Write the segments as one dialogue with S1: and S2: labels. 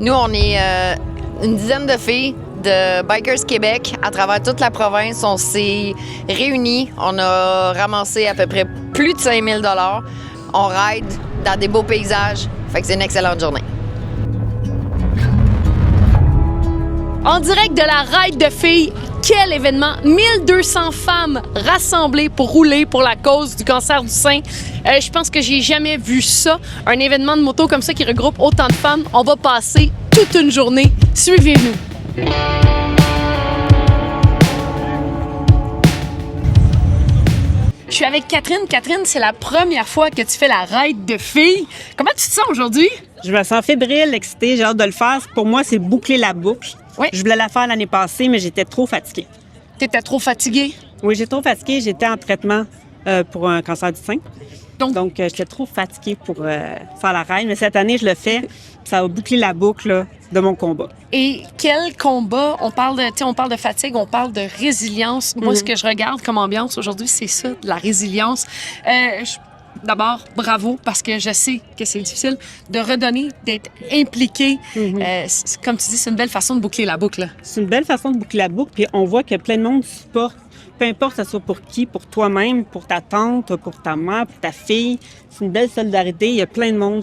S1: Nous, on est une dizaine de filles de Bikers Québec à travers toute la province. On s'est réunis. On a ramassé à peu près plus de 5 000 $. On ride dans des beaux paysages. Fait que c'est une excellente journée.
S2: En direct de la ride de filles, quel événement! 1200 femmes rassemblées pour rouler pour la cause du cancer du sein. Je pense que j'ai jamais vu ça, un événement de moto comme ça qui regroupe autant de femmes. On va passer toute une journée. Suivez-nous. Je suis avec Catherine. Catherine, c'est la première fois que tu fais la ride de filles. Comment tu te sens aujourd'hui?
S3: Je me sens fébrile, excitée, j'ai hâte de le faire. Pour moi, c'est boucler la boucle.
S2: Oui.
S3: Je voulais la faire l'année passée, mais j'étais trop fatiguée.
S2: T'étais trop fatiguée?
S3: Oui, j'étais trop fatiguée. J'étais en traitement pour un cancer du sein. Donc j'étais trop fatiguée pour faire la ride. Mais cette année, je le fais. Ça va boucler la boucle là, de mon combat.
S2: Et quel combat? On parle de fatigue, on parle de résilience. Moi, ce que je regarde comme ambiance aujourd'hui, c'est ça, de la résilience. D'abord, bravo, parce que je sais que c'est difficile de redonner, d'être impliqué. Comme tu dis, c'est une belle façon de boucler la boucle. Là.
S3: C'est une belle façon de boucler la boucle. Puis on voit que plein de monde supporte. Peu importe que ce soit pour qui, pour toi-même, pour ta tante, pour ta mère, pour ta fille. C'est une belle solidarité. Il y a plein de monde.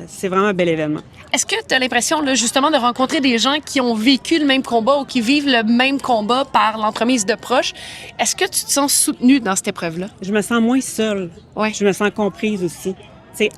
S3: C'est vraiment un bel événement.
S2: Est-ce que tu as l'impression, là, justement, de rencontrer des gens qui ont vécu le même combat ou qui vivent le même combat par l'entremise de proches? Est-ce que tu te sens soutenue dans cette épreuve-là?
S3: Je me sens moins seule.
S2: Ouais.
S3: Je me sens comprise aussi.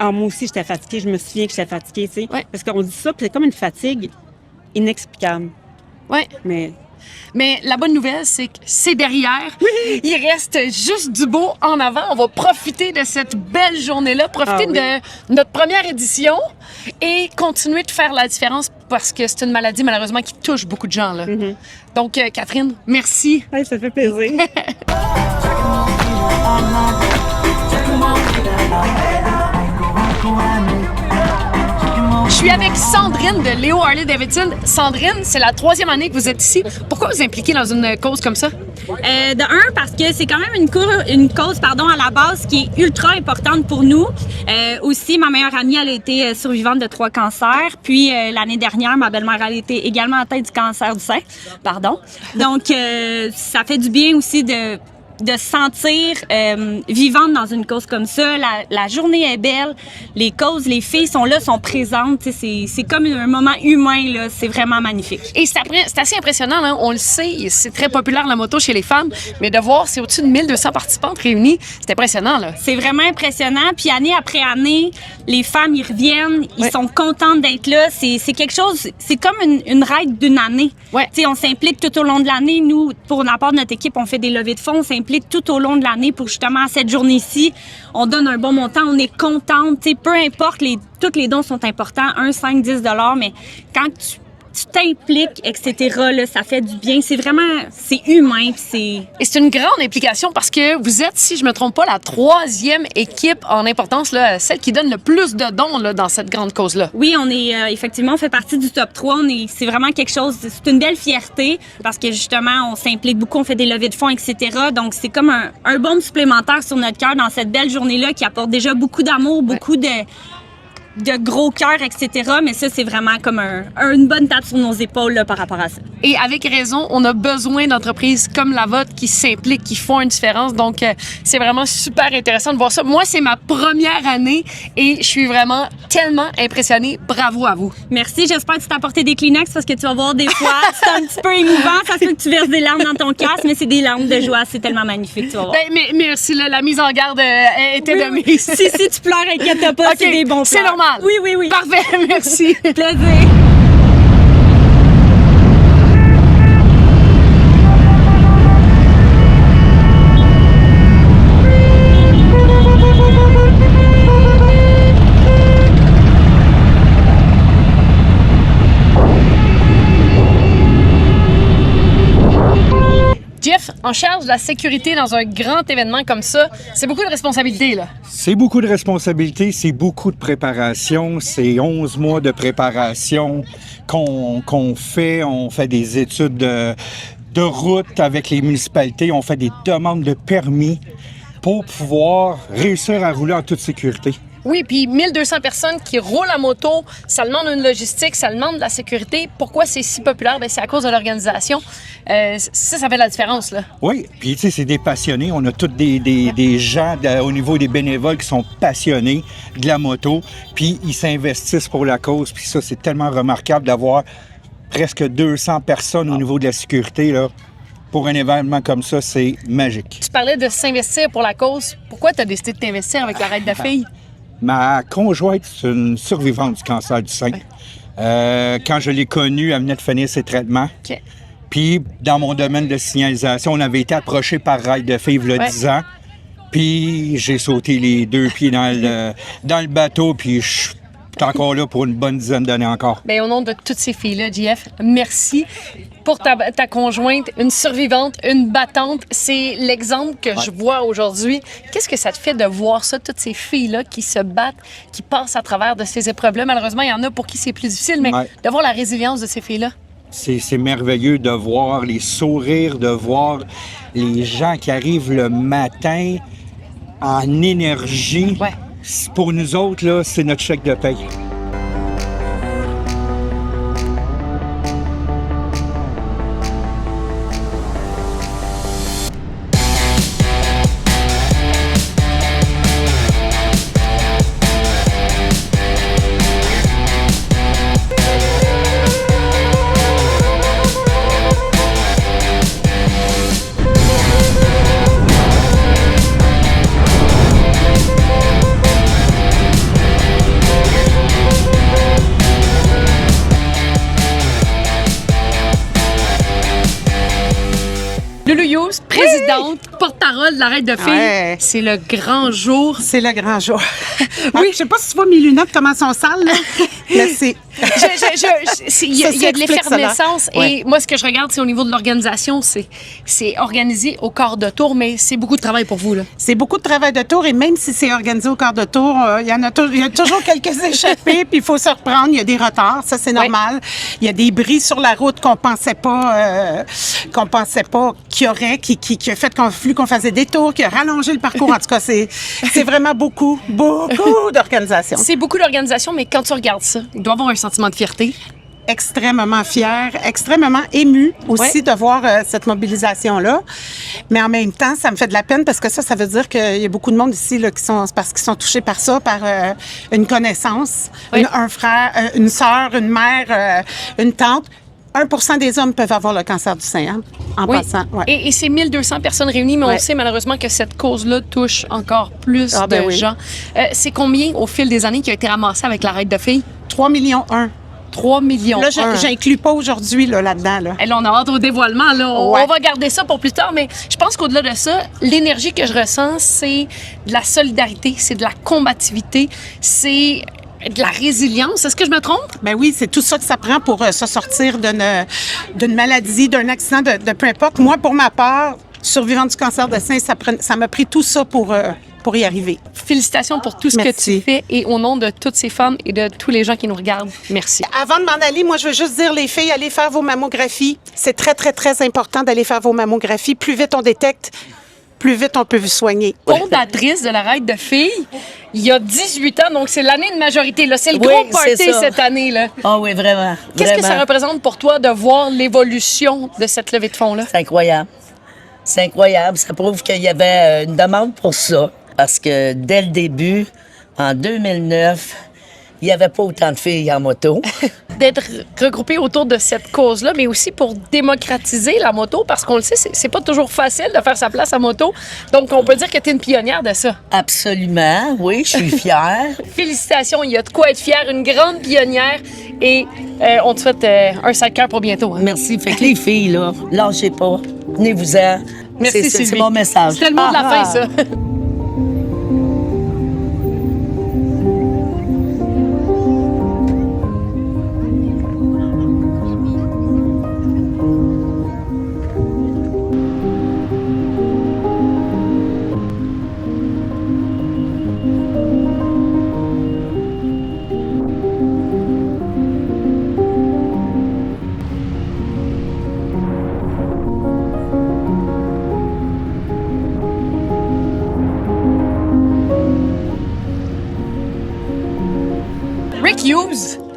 S3: Moi aussi, j'étais fatiguée. Je me souviens que j'étais fatiguée.
S2: Ouais.
S3: Parce qu'on dit ça, puis c'est comme une fatigue inexplicable.
S2: Oui. Mais la bonne nouvelle, c'est que c'est derrière. Oui. Il reste juste du beau en avant. On va profiter de cette belle journée-là, profiter de notre première édition et continuer de faire la différence parce que c'est une maladie, malheureusement, qui touche beaucoup de gens. Là. Donc, Catherine, merci.
S3: Oui, ça fait plaisir.
S2: Je suis avec Sandrine de Léo Harley-Davidson. Sandrine, c'est la 3e année que vous êtes ici. Pourquoi vous impliquez dans une cause comme ça?
S4: De un, parce que c'est quand même une cause à la base qui est ultra importante pour nous. Aussi, ma meilleure amie, elle a été survivante de 3 cancers. Puis l'année dernière, ma belle-mère, elle a été également atteinte du cancer du sein. Donc, ça fait du bien aussi de se sentir vivante dans une cause comme ça. La journée est belle, les causes, les filles sont là, sont présentes. C'est comme un moment humain, là. C'est vraiment magnifique.
S2: Et c'est assez impressionnant, hein? On le sait, c'est très populaire la moto chez les femmes, mais de voir, c'est au-dessus de 1200 participantes réunies, c'est impressionnant. Là.
S4: C'est vraiment impressionnant. Puis année après année, les femmes, ils reviennent, ils sont contentes d'être là. C'est quelque chose, c'est comme une ride d'une année.
S2: Ouais.
S4: On s'implique tout au long de l'année. Nous, pour la part de notre équipe, on fait des levées de fonds, on s'implique tout au long de l'année pour justement cette journée-ci. On donne un bon montant, on est contente. Peu importe, tous les dons sont importants, 1, 5, 10 $, mais quand tu t'impliques, etc., là, ça fait du bien. C'est humain.
S2: Et c'est une grande implication parce que vous êtes, si je me trompe pas, la 3e équipe en importance, là, celle qui donne le plus de dons là, dans cette grande cause-là.
S4: Oui, on est effectivement, on fait partie du top 3. C'est vraiment quelque chose, c'est une belle fierté parce que justement, on s'implique beaucoup, on fait des levées de fonds, etc. Donc, c'est comme un baume supplémentaire sur notre cœur dans cette belle journée-là qui apporte déjà beaucoup d'amour, beaucoup de gros cœurs, etc. Mais ça, c'est vraiment comme une bonne tape sur nos épaules là, par rapport à ça.
S2: Et avec raison, on a besoin d'entreprises comme la vôtre qui s'impliquent, qui font une différence. Donc, c'est vraiment super intéressant de voir ça. Moi, c'est ma première année et je suis vraiment tellement impressionnée. Bravo à vous.
S4: Merci. J'espère que tu t'as apporté des Kleenex parce que tu vas voir des fois, c'est un petit peu émouvant. Ça se peut que tu verses des larmes dans ton casque, mais c'est des larmes de joie. C'est tellement magnifique, tu vas voir.
S2: Mais merci. La mise en garde était de mise.
S4: Si tu pleures, inquiète pas, c'est des bons pleurs.
S2: C'est normal.
S4: Oui.
S2: Parfait, merci.
S4: Plaisir.
S2: Jeff, en charge de la sécurité dans un grand événement comme ça, c'est beaucoup de responsabilités, là.
S5: C'est beaucoup de responsabilités, c'est beaucoup de préparation, c'est 11 mois de préparation qu'on fait. On fait des études de route avec les municipalités, on fait des demandes de permis pour pouvoir réussir à rouler en toute sécurité.
S2: Oui, puis 1200 personnes qui roulent à moto, ça demande une logistique, ça demande de la sécurité. Pourquoi c'est si populaire? Bien, c'est à cause de l'organisation. Ça fait la différence, là.
S5: Oui, puis tu sais, c'est des passionnés. On a tous des gens au niveau des bénévoles qui sont passionnés de la moto, puis ils s'investissent pour la cause. Puis ça, c'est tellement remarquable d'avoir presque 200 personnes au niveau de la sécurité, là. Pour un événement comme ça, c'est magique.
S2: Tu parlais de s'investir pour la cause. Pourquoi tu as décidé de t'investir avec la Raid de filles?
S5: Ma conjointe, c'est une survivante du cancer du sein. Quand je l'ai connue, elle venait de finir ses traitements.
S2: OK.
S5: Puis, dans mon domaine de signalisation, on avait été approché par Raid de filles il y a 10 ans. Puis, j'ai sauté les 2 pieds dans le bateau, puis je suis encore là pour une bonne dizaine d'années encore.
S2: Bien, au nom de toutes ces filles-là, JF, merci pour ta conjointe, une survivante, une battante. C'est l'exemple que je vois aujourd'hui. Qu'est-ce que ça te fait de voir ça, toutes ces filles-là qui se battent, qui passent à travers de ces épreuves-là? Malheureusement, il y en a pour qui c'est plus difficile, mais de voir la résilience de ces filles-là.
S5: C'est merveilleux de voir les sourires, de voir les gens qui arrivent le matin en énergie.
S2: Ouais.
S5: Pour nous autres, là, c'est notre chèque de paye.
S2: Loulou Hughes, présidente, porte-parole de la Raid de filles.
S6: Ouais.
S2: C'est le grand jour.
S6: C'est le grand jour. Oui, je sais pas si tu vois mes lunettes, comment elles sont sales, là. Mais c'est...
S2: Il y a de
S6: explique cela.
S2: l'effervescence.
S6: Ouais.
S2: Et moi, ce que je regarde, c'est au niveau de l'organisation, c'est organisé au quart de tour, mais c'est beaucoup de travail pour vous, là.
S6: C'est beaucoup de travail de tour et même si c'est organisé au quart de tour, il y a toujours quelques échappées puis il faut se reprendre. Il y a des retards, ça c'est normal. Il y a des bris sur la route qu'on pensait pas qu'il y aurait, qui a fait qu'on faisait des tours, qui a rallongé le parcours. En tout cas, c'est vraiment beaucoup d'organisation.
S2: C'est beaucoup d'organisation, mais quand tu regardes ça, il doit y avoir un sentiment de fierté.
S6: Extrêmement fière, extrêmement émue aussi de voir cette mobilisation-là. Mais en même temps, ça me fait de la peine parce que ça veut dire qu'il y a beaucoup de monde ici là, qui sont touchés par ça, par une connaissance, un frère, une sœur, une mère, une tante. 1% des hommes peuvent avoir le cancer du sein, hein, en passant. Ouais.
S2: Et c'est 1200 personnes réunies, mais on sait malheureusement que cette cause-là touche encore plus de gens. C'est combien, au fil des années, qui a été ramassé avec la Raid de filles?
S6: 3,1 millions.
S2: 3 millions.
S6: Là, j'inclus pas aujourd'hui là-dedans. Là.
S2: Et là, on a hâte au dévoilement. Là. On va garder ça pour plus tard, mais je pense qu'au-delà de ça, l'énergie que je ressens, c'est de la solidarité, c'est de la combativité, c'est de la résilience. Est-ce que je me trompe?
S6: Ben oui, c'est tout ça que ça prend pour se sortir d'une maladie, d'un accident, de peu importe. Moi, pour ma part, survivante du cancer de sein, ça m'a pris tout ça pour y arriver.
S2: Félicitations pour tout ce que tu fais et au nom de toutes ces femmes et de tous les gens qui nous regardent, merci.
S6: Avant de m'en aller, moi, je veux juste dire, les filles, allez faire vos mammographies. C'est très, très, très important d'aller faire vos mammographies. Plus vite on détecte, plus vite on peut vous soigner.
S2: Fondatrice de la Raid de filles, il y a 18 ans, donc c'est l'année de majorité. Là. C'est le gros party cette année. Là.
S7: Ah oui, vraiment.
S2: Qu'est-ce que ça représente pour toi de voir l'évolution de cette levée de fonds-là?
S7: C'est incroyable. C'est incroyable. Ça prouve qu'il y avait une demande pour ça. Parce que dès le début, en 2009, il n'y avait pas autant de filles en moto.
S2: D'être regroupés autour de cette cause-là, mais aussi pour démocratiser la moto, parce qu'on le sait, c'est pas toujours facile de faire sa place à moto. Donc, on peut dire que tu es une pionnière de ça.
S7: Absolument, oui, je suis fière.
S2: Félicitations, il y a de quoi être fière, une grande pionnière. Et on te souhaite un sale cœur pour bientôt. Hein.
S7: Merci. Fait que les filles, là, lâchez pas. Venez-vous-en.
S2: Merci, Sylvie.
S7: C'est mon message.
S2: C'était le mot de la fin, ça.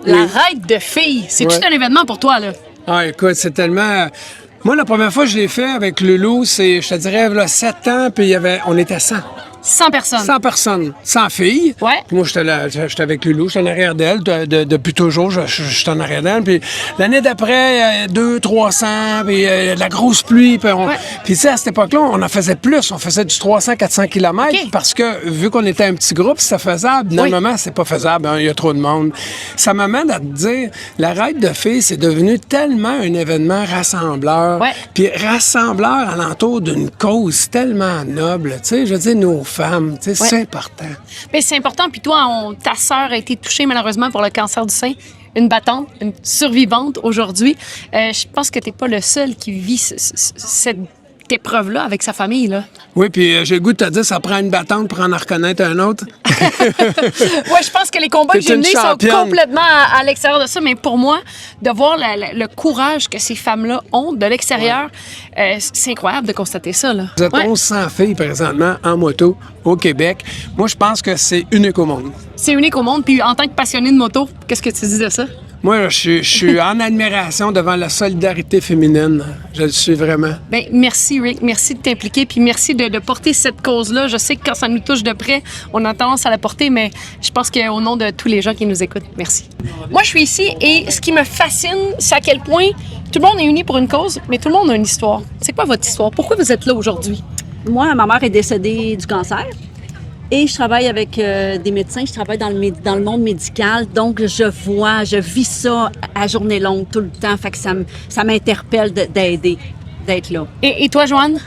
S2: La raid de filles. C'est tout un événement pour toi, là.
S8: Ah, écoute, c'est tellement... Moi, la première fois que je l'ai fait avec Loulou, c'est, je te dirais, là, 7 ans, puis on était 100.
S2: 100 personnes.
S8: 100 personnes. 100 filles.
S2: Ouais.
S8: Puis moi, j'étais avec Loulou, j'étais en arrière d'elle. Depuis toujours, j'étais en arrière d'elle. Puis l'année d'après, 200-300, puis de la grosse pluie. Puis tu sais, à cette époque-là, on en faisait plus. On faisait du 300-400 km parce que, vu qu'on était un petit groupe, c'était faisable. Normalement, c'est pas faisable. Il y a trop de monde. Ça m'amène à te dire, la raid de filles, c'est devenu tellement un événement rassembleur.
S2: Ouais.
S8: Puis rassembleur alentour d'une cause tellement noble. Tu sais, je veux dire, nos femmes, tu sais, c'est important.
S2: Mais c'est important. Puis toi, ta sœur a été touchée malheureusement pour le cancer du sein. Une battante, une survivante aujourd'hui. Je pense que t'es pas le seul qui vit cette épreuve-là avec sa famille, là.
S8: Oui, puis j'ai le goût de te dire, ça prend une battante pour en reconnaître un autre.
S2: Oui, je pense que les combats que j'ai menés sont complètement à l'extérieur de ça, mais pour moi, de voir le courage que ces femmes-là ont de l'extérieur, c'est incroyable de constater ça, là.
S8: Vous êtes 1100 filles présentement en moto au Québec. Moi, je pense que c'est unique au monde.
S2: C'est unique au monde, puis en tant que passionné de moto, qu'est-ce que tu dis de ça?
S8: Moi, je suis en admiration devant la solidarité féminine. Je le suis vraiment.
S2: Bien, merci, Rick. Merci de t'impliquer, puis merci de porter cette cause-là. Je sais que quand ça nous touche de près, on a tendance à la porter, mais je pense qu'au nom de tous les gens qui nous écoutent, merci. Moi, je suis ici, et ce qui me fascine, c'est à quel point tout le monde est uni pour une cause, mais tout le monde a une histoire. C'est quoi votre histoire? Pourquoi vous êtes là aujourd'hui?
S9: Moi, ma mère est décédée du cancer. Et je travaille avec des médecins, je travaille dans le monde médical, donc je vis ça à journée longue tout le temps, fait que ça m'interpelle d'aider, d'être là.
S2: Et toi, Joanne?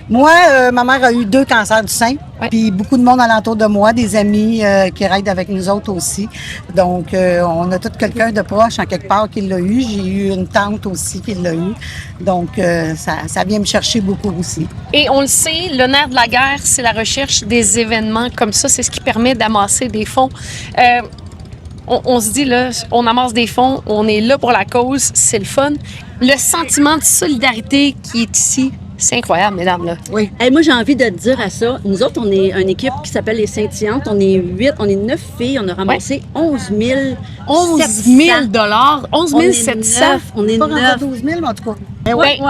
S10: Moi, ma mère a eu 2 cancers du sein, puis beaucoup de monde alentour de moi, des amis qui raident avec nous autres aussi. Donc, on a tout quelqu'un de proche en quelque part qui l'a eu. J'ai eu une tante aussi qui l'a eu. Donc, ça vient me chercher beaucoup aussi.
S2: Et on le sait, le nerf de la guerre, c'est la recherche des événements comme ça. C'est ce qui permet d'amasser des fonds. On se dit, là, on amasse des fonds, on est là pour la cause, c'est le fun. Le sentiment de solidarité qui est ici, c'est incroyable, mesdames, là.
S9: Oui. Hey, moi, j'ai envie de te dire à ça. Nous autres, on est une équipe qui s'appelle les Scintillantes. On est 9 filles. On a ramassé 11 000
S2: 11 000 $. 11 700.
S9: On est 9.
S10: 12 000, mais en tout cas.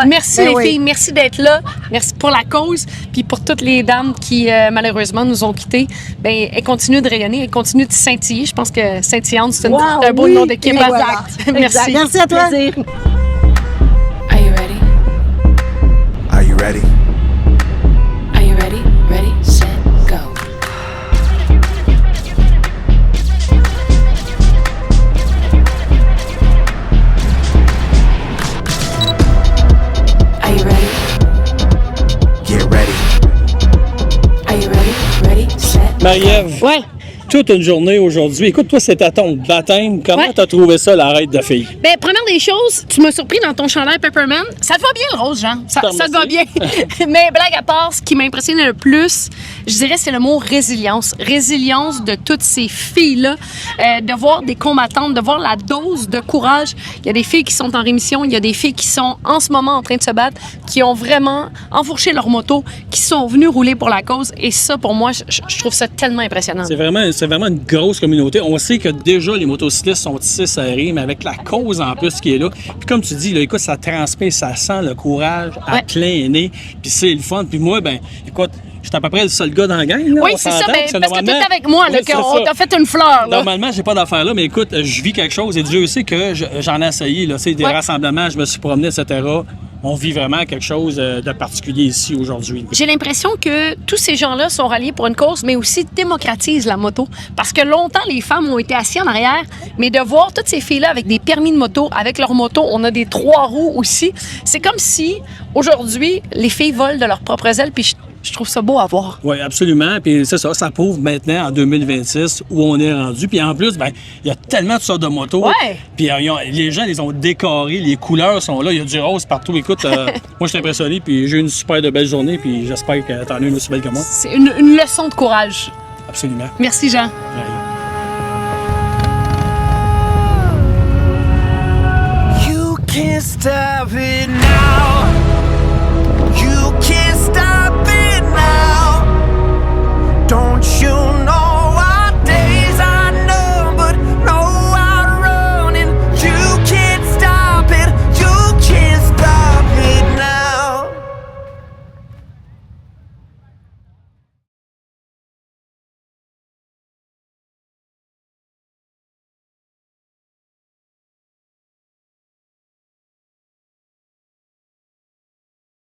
S2: Merci les filles. Merci d'être là. Merci pour la cause. Puis pour toutes les dames qui, malheureusement, nous ont quittés, bien, elles continuent de rayonner. Elles continuent de scintiller. Je pense que Scintillante, c'est un beau nom d'équipe.
S9: Exact.
S2: Merci.
S10: Merci à toi.
S9: Plaisir.
S11: Are you ready? Are you ready? Are you ready? Ready, set, go. Are you ready? Get ready. Are you ready? Ready, set.
S12: Marie-Ève.
S2: Ouais.
S12: Toute une journée aujourd'hui. Écoute, toi, c'est à ton baptême. Comment t'as trouvé ça, la raid de filles?
S2: Bien, première des choses, tu m'as surpris dans ton chandail Pepperman. Ça te va bien, le rose, Jean. Ça te va bien. Mais blague à part, ce qui m'a impressionné le plus, je dirais, c'est le mot résilience. Résilience de toutes ces filles-là, de voir des combattantes, de voir la dose de courage. Il y a des filles qui sont en rémission, il y a des filles qui sont en ce moment en train de se battre, qui ont vraiment enfourché leur moto, qui sont venues rouler pour la cause. Et ça, pour moi, je trouve ça tellement impressionnant.
S12: C'est vraiment une grosse communauté. On sait que déjà, les motocyclistes sont ici serrés, mais avec la cause en plus qui est là. Puis comme tu dis, là, écoute, ça transpire, ça sent le courage à plein nez. Puis c'est le fun. Puis moi, ben, écoute, j'étais à peu près le seul gars dans la gang. Là,
S2: oui, c'est ça, ben, parce que t'es avec moi, là, on t'a fait une fleur. Là.
S12: Normalement, j'ai pas d'affaires là, mais écoute, je vis quelque chose et Dieu sait que j'en ai essayé. Là, des rassemblements, je me suis promené, etc. On vit vraiment quelque chose de particulier ici aujourd'hui.
S2: J'ai l'impression que tous ces gens-là sont ralliés pour une cause, mais aussi démocratisent la moto. Parce que longtemps, les femmes ont été assises en arrière, mais de voir toutes ces filles-là avec des permis de moto, avec leur moto, on a des 3 roues aussi. C'est comme si, aujourd'hui, les filles volent de leurs propres ailes, puis je trouve ça beau à voir.
S12: Oui, absolument. Puis c'est ça prouve maintenant, en 2026, où on est rendu. Puis en plus, ben, il y a tellement de sortes de motos.
S2: Ouais.
S12: Puis les gens les ont décorés, les couleurs sont là, il y a du rose partout. Écoute, moi, je suis impressionné, puis j'ai eu une super de belle journée, puis j'espère que t'en as une aussi belle que moi.
S2: C'est une leçon de courage.
S12: Absolument.
S2: Merci, Jean.
S11: You can't stop it now.